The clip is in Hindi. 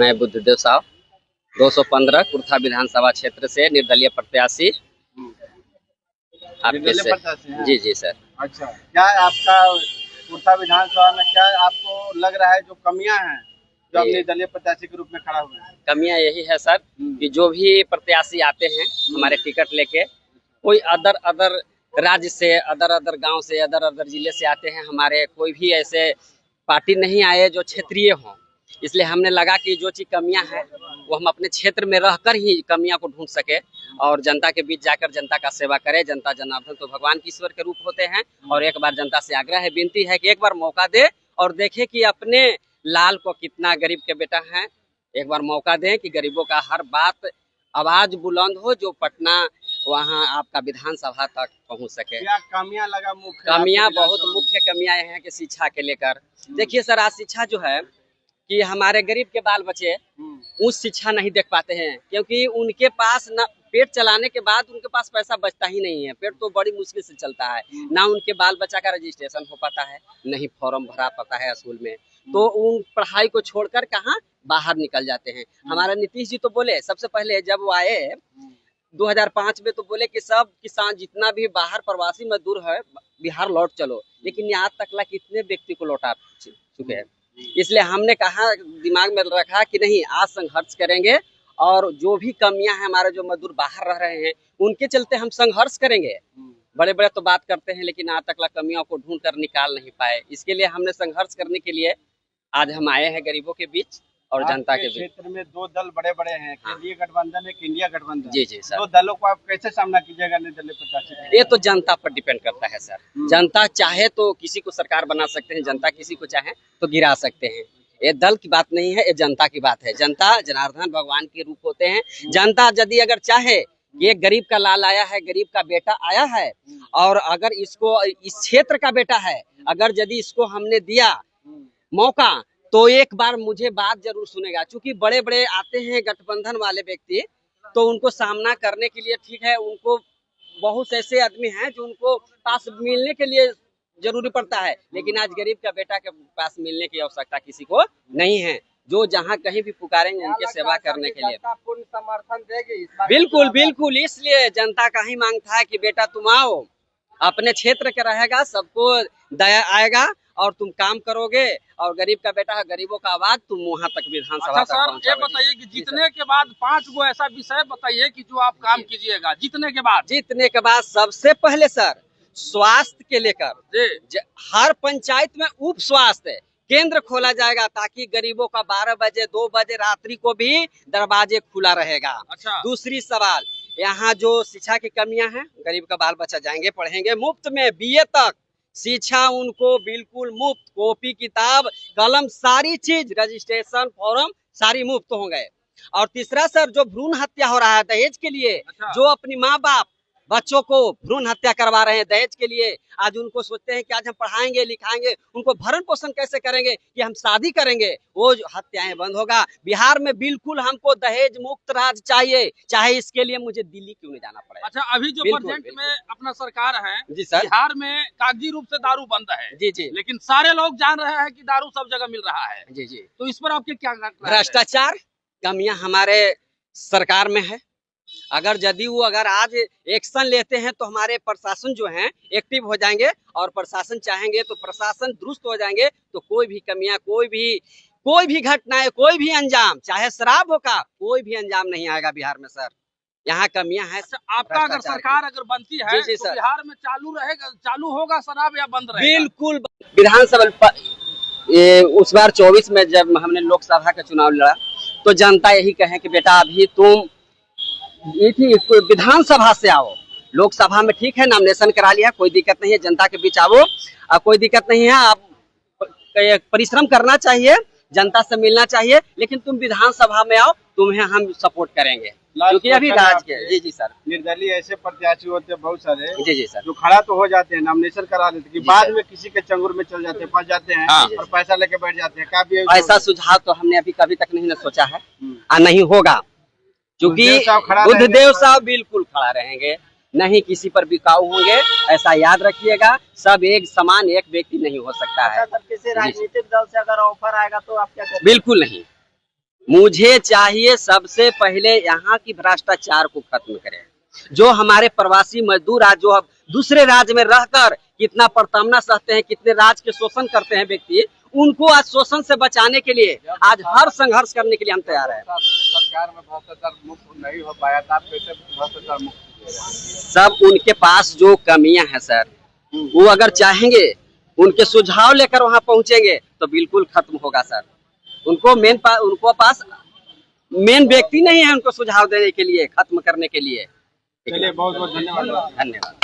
मैं बुद्धदेव साहब 215 कुर्था विधानसभा क्षेत्र से निर्दलीय प्रत्याशी आपके से। जी जी सर। अच्छा, क्या आपका कुर्था विधानसभा में क्या आपको लग रहा है जो कमियां हैं जो आप निर्दलीय प्रत्याशी के रूप में खड़ा हुए हैं? कमियां यही है सर कि जो भी प्रत्याशी आते हैं हमारे टिकट लेके, कोई अदर राज्य से, अदर गांव से, अदर जिले से आते हैं। हमारे कोई भी ऐसे पार्टी नहीं आए जो क्षेत्रीय हों। इसलिए हमने लगा कि जो चीज कमियां हैं वो हम अपने क्षेत्र में रहकर ही कमियां को ढूंढ सके और जनता के बीच जाकर जनता का सेवा करें। जनता जनार्दन तो भगवान की ईश्वर के रूप होते हैं और एक बार जनता से आग्रह है, विनती है कि एक बार मौका दे और देखे कि अपने लाल को कितना गरीब के बेटा है। एक बार मौका दें कि गरीबों का हर बात आवाज बुलंद हो, जो पटना वहाँ आपका विधानसभा तक पहुँच सके। क्या कमियां लगा? मुख्य कमियां बहुत मुख्य कमियां हैं कि शिक्षा के लेकर। देखिए सर, आज शिक्षा जो है कि हमारे गरीब के बाल बच्चे उच्च शिक्षा नहीं देख पाते हैं, क्योंकि उनके पास न पेट चलाने के बाद उनके पास पैसा बचता ही नहीं है। पेट तो बड़ी मुश्किल से चलता है, ना उनके बाल बच्चा का रजिस्ट्रेशन हो पाता है, नहीं फॉर्म भरा पाता है स्कूल में, तो उन पढ़ाई को छोड़कर कहाँ बाहर निकल जाते हैं। हमारे नीतीश जी तो बोले सबसे पहले जब वो आए 2005 में, तो बोले कि सब किसान जितना भी बाहर प्रवासी मजदूर है बिहार लौट चलो, लेकिन आज तक ला कितने व्यक्ति को लौटा चुके हैं। इसलिए हमने कहा, दिमाग में रखा कि नहीं, आज संघर्ष करेंगे और जो भी कमियां हैं, हमारे जो मजदूर बाहर रह रहे हैं उनके चलते हम संघर्ष करेंगे। बड़े बड़े तो बात करते हैं लेकिन आज तक ला कमियों को ढूंढ कर निकाल नहीं पाए। इसके लिए हमने संघर्ष करने के लिए आज हम आए हैं गरीबों के बीच और जनता के बीच। क्षेत्र में दो दल बड़े बड़े हैं, केंद्रीय गठबंधन है, इंडिया गठबंधन। जी जी सर। दो दलों को आप कैसे सामना कीजिएगा निर्दलीय प्रत्याशी? ये तो जनता पर डिपेंड करता है सर। जनता चाहे तो किसी को सरकार बना सकते हैं, जनता किसी को चाहे तो गिरा सकते हैं। ये दल की बात नहीं है, ये जनता की बात है। जनता जनार्दन भगवान के रूप होते हैं। जनता यदि अगर चाहे, ये गरीब का लाल आया है, गरीब का बेटा आया है, और अगर इसको इस क्षेत्र का बेटा है, अगर यदि इसको हमने दिया मौका तो एक बार मुझे बात जरूर सुनेगा। क्योंकि बड़े बड़े आते हैं गठबंधन वाले व्यक्ति, तो उनको सामना करने के लिए ठीक है, उनको बहुत ऐसे आदमी हैं जो उनको पास मिलने के लिए जरूरी पड़ता है, लेकिन आज गरीब का बेटा के पास मिलने की आवश्यकता किसी को नहीं है। जो जहाँ कहीं भी पुकारेंगे उनके सेवा करने के लिए पूर्ण समर्थन देगी। बिल्कुल बिल्कुल। इसलिए जनता का ही मांग था कि बेटा तुम आओ, अपने क्षेत्र के रहेगा, सबको दया आएगा और तुम काम करोगे, और गरीब का बेटा है, गरीबों का आवाज तुम वहाँ तक विधानसभा तक पहुँचाओगे। ये बताइए कि जीतने के बाद 5 गो ऐसा विषय बताइए कि जो आप काम कीजिएगा जीतने के बाद। सबसे पहले सर स्वास्थ्य के लेकर हर पंचायत में उप स्वास्थ्य केंद्र खोला जाएगा, ताकि गरीबों का 12 बजे 2 बजे रात्रि को भी दरवाजे खुला रहेगा। अच्छा। दूसरी सवाल, यहाँ जो शिक्षा की कमियां हैं, गरीब का बाल बच्चा जाएंगे पढ़ेंगे मुफ्त में, BA तक शिक्षा उनको बिल्कुल मुफ्त, कॉपी किताब कलम सारी चीज, रजिस्ट्रेशन फॉर्म सारी मुफ्त होंगे। और तीसरा सर, जो भ्रूण हत्या हो रहा है दहेज के लिए, जो अपनी माँ बाप बच्चों को भ्रूण हत्या करवा रहे हैं दहेज के लिए, आज उनको सोचते हैं कि आज हम पढ़ाएंगे लिखाएंगे, उनको भरण पोषण कैसे करेंगे, कि हम शादी करेंगे, वो जो हत्याएं बंद होगा। बिहार में बिल्कुल हमको दहेज मुक्त राज चाहिए, चाहे इसके लिए मुझे दिल्ली क्यों नहीं जाना पड़े। अच्छा, अभी जो प्रेजेंट में अपना सरकार है जी सर, बिहार में कागजी रूप से दारू बंद है। जी जी, लेकिन सारे लोग जान रहे हैं कि दारू सब जगह मिल रहा है। जी जी। तो इस पर आपके क्या? भ्रष्टाचार कमियां हमारे सरकार में है। अगर जदयू अगर आज एक्शन लेते हैं तो हमारे प्रशासन जो हैं एक्टिव हो जाएंगे, और प्रशासन चाहेंगे तो प्रशासन दुरुस्त हो जाएंगे, तो कोई भी कमियां, कोई भी घटनाएं, कोई भी अंजाम, चाहे शराब होगा, कोई भी अंजाम नहीं आएगा बिहार में सर। यहाँ कमियां हैं। आपका अगर सरकार अगर बनती है जी, तो बिहार में चालू होगा शराब या बंद रहेगा? बिल्कुल। विधानसभा उस बार 24 में जब हमने लोकसभा का चुनाव लड़ा, तो जनता यही कहे कि बेटा अभी तुम विधानसभा से आओ, लोकसभा में ठीक है नॉमिनेशन करा लिया, कोई दिक्कत नहीं है, जनता के बीच आओ, कोई दिक्कत नहीं है, आप परिश्रम करना चाहिए, जनता से मिलना चाहिए, लेकिन तुम विधानसभा में आओ, तुम्हें हम सपोर्ट करेंगे। क्योंकि अभी राज के जी जी सर, निर्दलीय ऐसे प्रत्याशी होते हैं बहुत सारे, जी जी सर, जो खड़ा तो हो जाते हैं, नॉमिनेशन करा देते हैं, बाद में किसी के चंगुल में चल जाते हैं, फंस जाते हैं और पैसा लेके बैठ जाते हैं। काफी ऐसा सुझाव तो हमने अभी कभी तक नहीं सोचा है और नहीं होगा, क्योंकि बुद्धदेव साहब बिल्कुल खड़ा रहेंगे, नहीं किसी पर बिकाऊ होंगे, ऐसा याद रखिएगा। सब एक समान एक व्यक्ति नहीं हो सकता है। किसी राजनीतिक दल से अगर ऑफर आएगा तो आप क्या करेंगे? बिल्कुल नहीं, मुझे चाहिए सबसे पहले यहाँ की भ्रष्टाचार को खत्म करें। जो हमारे प्रवासी मजदूर आज जो अब दूसरे राज्य में रहकर कितना प्रताड़ना सहते हैं, कितने राज्य के शोषण करते हैं व्यक्ति, उनको आज शोषण से बचाने के लिए आज हर संघर्ष करने के लिए हम तैयार हैं। सरकार में भ्रष्टाचार मुक्त नहीं हो पाया था, आप कैसे भ्रष्टाचार मुक्त? सब उनके पास जो कमियां हैं सर, वो अगर चाहेंगे उनके सुझाव लेकर वहां पहुंचेंगे तो बिल्कुल खत्म होगा सर। उनको पास मेन व्यक्ति नहीं है उनको सुझाव देने के लिए, खत्म करने के लिए। चलिए बहुत बहुत धन्यवाद। धन्यवाद।